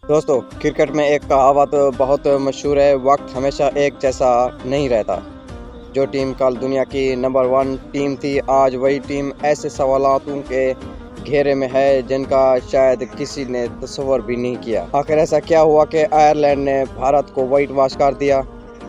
دوستو کرکٹ میں ایک کہاوت بہت مشہور ہے، وقت ہمیشہ ایک جیسا نہیں رہتا۔ جو ٹیم کل دنیا کی نمبر 1 ٹیم تھی، آج وہی ٹیم ایسے سوالاتوں کے گھیرے میں ہے جن کا شاید کسی نے تصور بھی نہیں کیا۔ آخر ایسا کیا ہوا کہ آئرلینڈ نے بھارت کو وائٹ واش کر دیا؟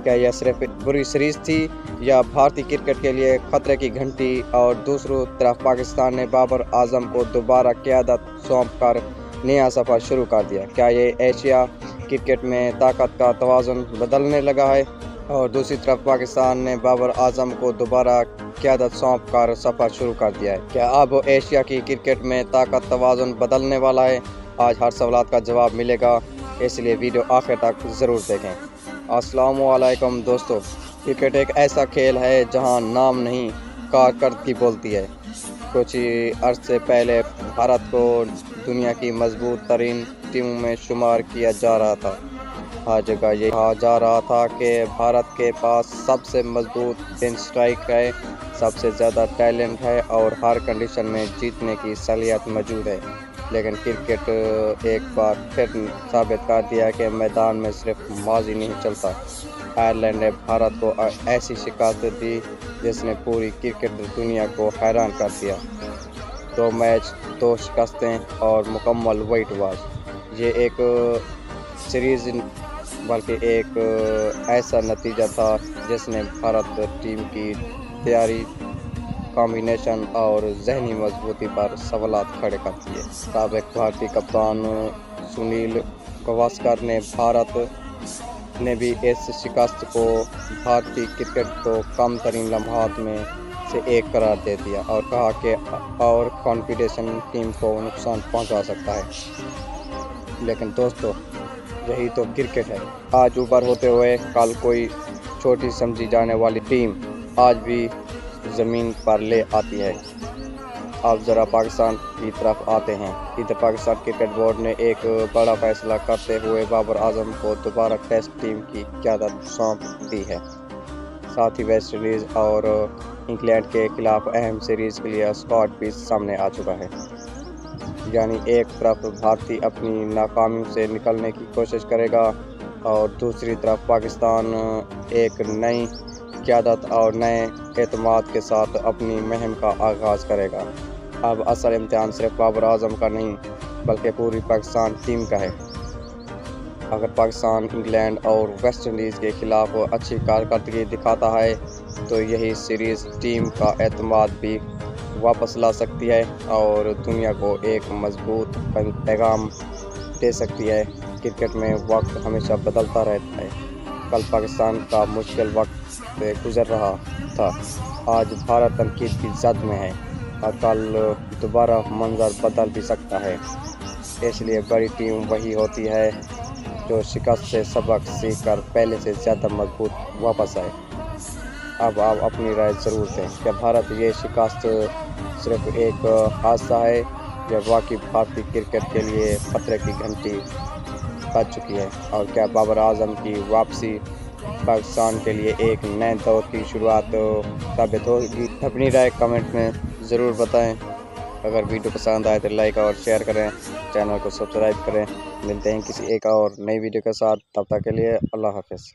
کیا یہ صرف بری سیریز تھی یا بھارتی کرکٹ کے لیے خطرے کی گھنٹی؟ اور دوسری طرف پاکستان نے بابر اعظم کو دوبارہ قیادت سونپ کر نیا سفر شروع کر دیا۔ کیا یہ ایشیا کرکٹ میں طاقت کا توازن بدلنے لگا ہے؟ اور دوسری طرف پاکستان نے بابر اعظم کو دوبارہ قیادت سونپ کر سفر شروع کر دیا ہے۔ کیا اب ایشیا کی کرکٹ میں طاقت توازن بدلنے والا ہے؟ آج ہر سوالات کا جواب ملے گا، اس لیے ویڈیو آخر تک ضرور دیکھیں۔ السلام علیکم دوستو، کرکٹ ایک ایسا کھیل ہے جہاں نام نہیں کارکردگی بولتی ہے۔ کچھ عرصے پہلے بھارت کو دنیا کی مضبوط ترین ٹیموں میں شمار کیا جا رہا تھا۔ ہر جگہ یہ کہا جا رہا تھا کہ بھارت کے پاس سب سے مضبوط اسپن اسٹرائک ہے، سب سے زیادہ ٹیلنٹ ہے اور ہر کنڈیشن میں جیتنے کی صلاحیت موجود ہے۔ لیکن کرکٹ ایک بار پھر ثابت کر دیا کہ میدان میں صرف ماضی نہیں چلتا۔ آئرلینڈ نے بھارت کو ایسی شکست دی جس نے پوری کرکٹ دنیا کو حیران کر دیا۔ 2 میچ، 2 شکستیں اور مکمل وائٹ واش۔ یہ ایک سیریز بلکہ ایک ایسا نتیجہ تھا جس نے بھارت ٹیم کی تیاری، کمبینیشن اور ذہنی مضبوطی پر سوالات کھڑے کر دیے۔ سابق بھارتی کپتان سنیل گواسکر نے بھارت نے بھی اس شکست کو بھارتی کرکٹ کو کم ترین لمحات میں سے ایک قرار دے دیا اور کہا کہ اور کانفیڈنس ٹیم کو نقصان پہنچا سکتا ہے۔ لیکن دوستو، یہی تو کرکٹ ہے۔ آج اوپر ہوتے ہوئے کل کوئی چھوٹی سمجھی جانے والی ٹیم آج بھی زمین پر لے آتی ہے۔ اب ذرا پاکستان کی طرف آتے ہیں۔ ادھر پاکستان کرکٹ بورڈ نے ایک بڑا فیصلہ کرتے ہوئے بابر اعظم کو دوبارہ ٹیسٹ ٹیم کی قیادت سونپ دی ہے۔ ساتھ ہی ویسٹ انڈیز اور انگلینڈ کے خلاف اہم سیریز کے لیے اسکواڈ بھی سامنے آ چکا ہے۔ یعنی ایک طرف بھارتی اپنی ناکامیوں سے نکلنے کی کوشش کرے گا اور دوسری طرف پاکستان ایک نئی قیادت اور نئے اعتماد کے ساتھ اپنی مہم کا آغاز کرے گا۔ اب اصل امتحان صرف بابر اعظم کا نہیں بلکہ پوری پاکستان ٹیم کا ہے۔ اگر پاکستان انگلینڈ اور ویسٹ انڈیز کے خلاف اچھی کارکردگی دکھاتا ہے تو یہی سیریز ٹیم کا اعتماد بھی واپس لا سکتی ہے اور دنیا کو ایک مضبوط پیغام دے سکتی ہے۔ کرکٹ میں وقت ہمیشہ بدلتا رہتا ہے۔ کل پاکستان کا مشکل وقت سے گزر رہا تھا، آج بھارت تنقید کی زد میں ہے اور کل دوبارہ منظر بدل بھی سکتا ہے۔ اس لیے بڑی ٹیم وہی ہوتی ہے جو شکست سے سبق سیکھ کر پہلے سے زیادہ مضبوط واپس آئے۔ اب آپ اپنی رائے ضرور دیں۔ کیا بھارت یہ شکست صرف ایک حادثہ ہے یا واقعی بھارتی کرکٹ کے لیے خطرے کی گھنٹی بج چکی ہے؟ اور کیا بابر اعظم کی واپسی پاکستان کے لیے ایک نئے دور کی شروعات ثابت ہوگی؟ اپنی رائے کمنٹ میں ضرور بتائیں۔ اگر ویڈیو پسند آئے تو لائک اور شیئر کریں، چینل کو سبسکرائب کریں۔ ملتے ہیں کسی ایک اور نئی ویڈیو کے ساتھ، تب تک کے لیے اللہ حافظ۔